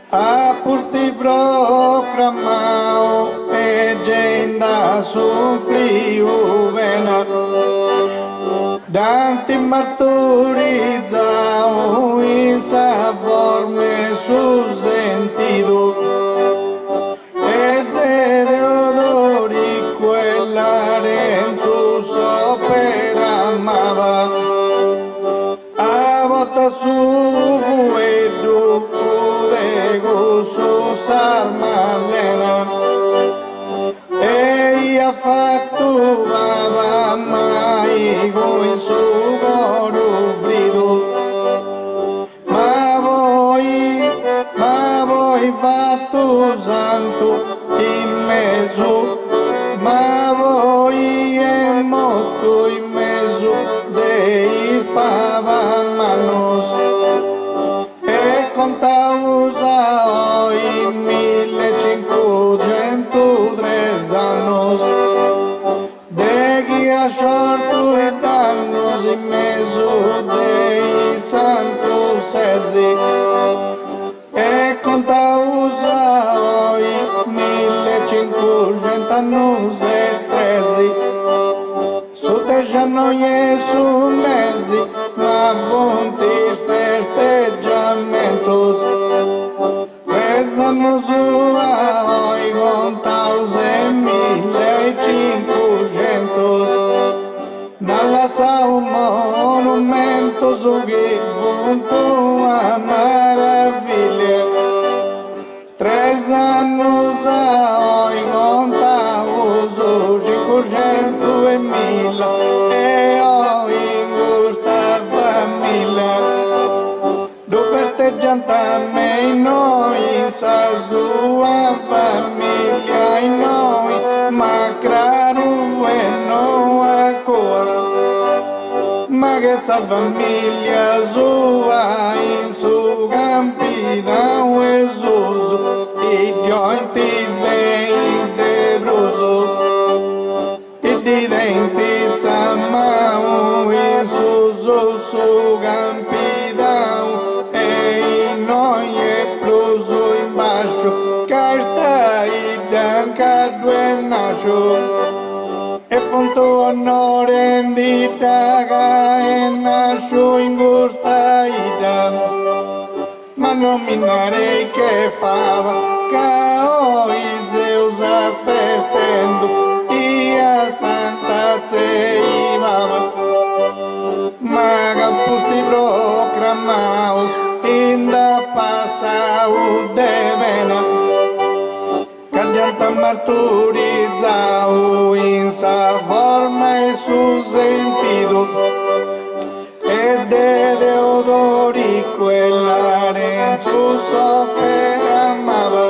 a pusti proclamau e genda su friu vena. Danti marturizzau in sa forme su sentido e de odori quella renzu soperamava a volta su fuedu fudego su sarmalena e ha fatto bava mai voi su coro frido ma voi fatto santo in mezzo ma voi è molto in mezzo dei spavamanos e contausa oi 1503 annos de chi ha sciolto i dannos in mezzo dei santo sesi e contausa oi 1500 annos e 13 su te giorno e su mesi ma vonti festeggiamentos pesano su oi contaus e 1500 dalla sa un monumento su che punto a maraviglia 3 annos oi contauso 500 e 1000 e oi in questa famiglia do festeggiantame in noi in sa sua famiglia in noi ma claro e no ancora ma che sa famiglia sua in su campi da un esoso ti dionti bei debroso ti denti samau in su campi da un e noi e pluso in baixo casta e danca due nascio e fonto onore di daga e nascio in gusta ida ma non minare che fava cao i Zeus a festendo e a Santa Ceivava ma campusti proclamau inda passau de vena Candianta marturizzau in sa forma e su sentido e de odori quella renzu soperamava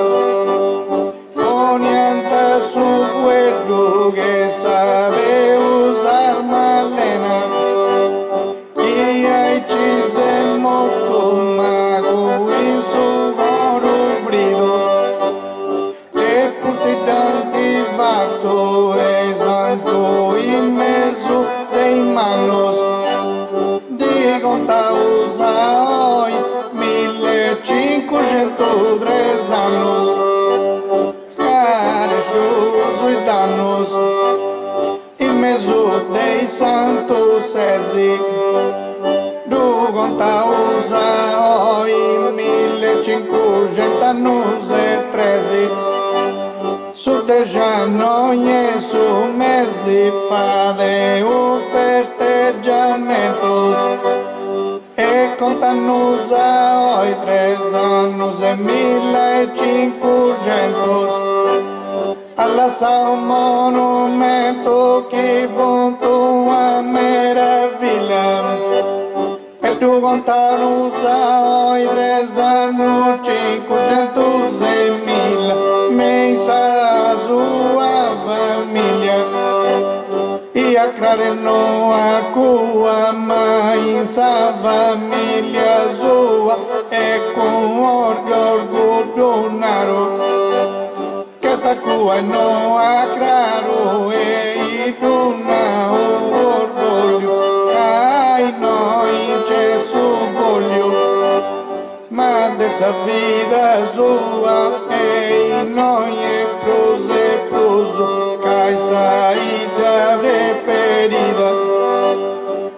ponianta su quello che sape usar malena e ai ci se molto mago in su coro frido e pusti tanti fatto e santo in mezzo dei manos di contausa oi 1503 annos scarescioso e dannos in mezzo dei santo sesi do contausa oi 1500 annos e 13 sudejano Gesù mesi fadeu festeggiamentos e conta-nos oi 3 anos e 1500 alla São monumento que vonto a maravilha e tu conta-nos oi 3 anos 500 e 1000 mensa a sua família e a crareno a cua mãe sa família sua e com orgulho que esta cua não acraro e duna o orgulho ai noi Gesù voglio ma dessa vida sua e noi é pruso cai saída preferida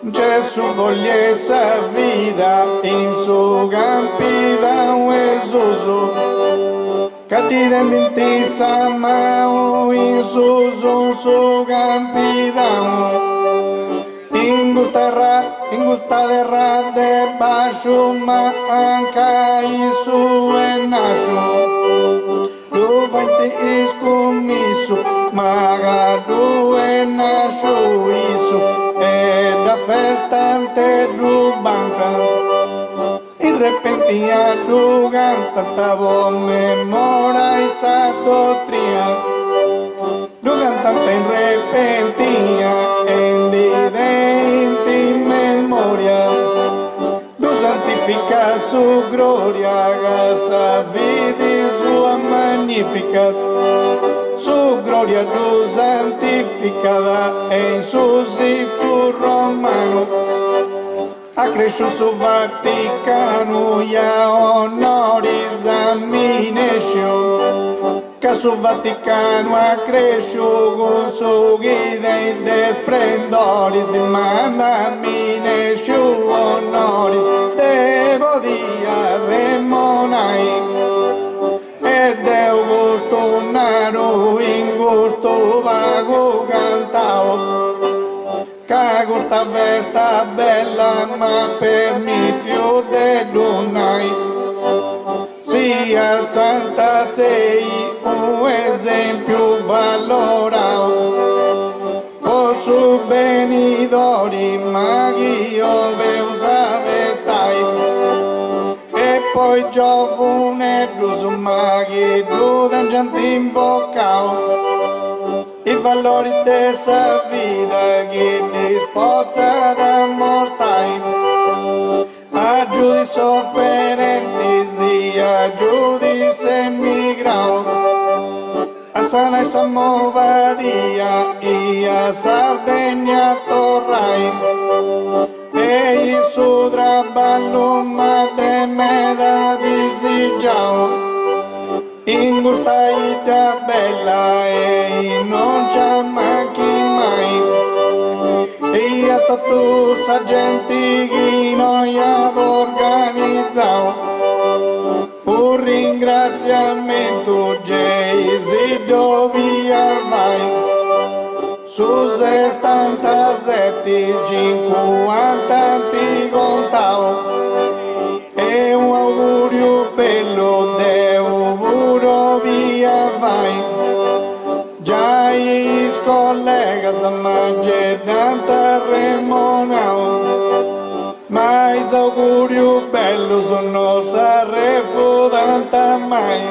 Gesù voglia essa vida in su campidão Jesuso Cadire minti samau in su campidão Ingusta derra de baixo ma anca isu enashu Du vanti iscumisu maga du enashu isu E da festa ante du banca Irrepentia du ganta tavo memora esa dotria Du cantante irrepentia en didenti memoria Du santifica su gloria Gasa vidi sua magnificat Su gloria du santificada en su situ romano a cresciuto su Vaticano ia honoris aminesio che su Vaticano a cresciuto con su guida in desprendoris manda aminesio honoris devo dia remonai ed Augusto naro in gusto vago cantao Cago sta festa bella ma per me più de lunai sia Santa sei un esempio valorato o su benidori maghio veusavetai e poi giovune dus maghi dudan gente invocao I valori dessa vida che disposta da mortai a giudici sofferenti sia giudice migrao a sana e samovadia e a Sardegna torrai e il suo traballo mate me da disigiao Ingusta ita bella e non c'è manchi mai e a tatu sa gente che noi ad organizzao un ringraziamento Gesù dove vai su 67 50 ti contao e un augurio bello via vai già i collegas mangiando remonao mais augurio bello sono sarrefo tanta mai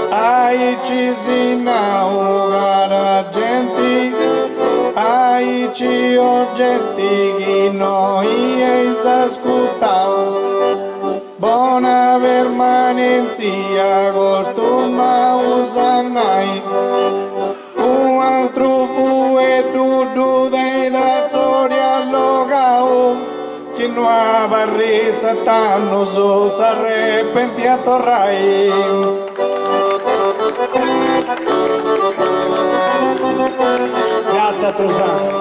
ai ci si naugara gente ai ci oggetti che noi eis ascoltao Buona permanenza, costuma usanai, un altro fu e tutto dei da storia locao, che nuova resa tanto so s'arrepenti a torrai. Grazie a Trusano.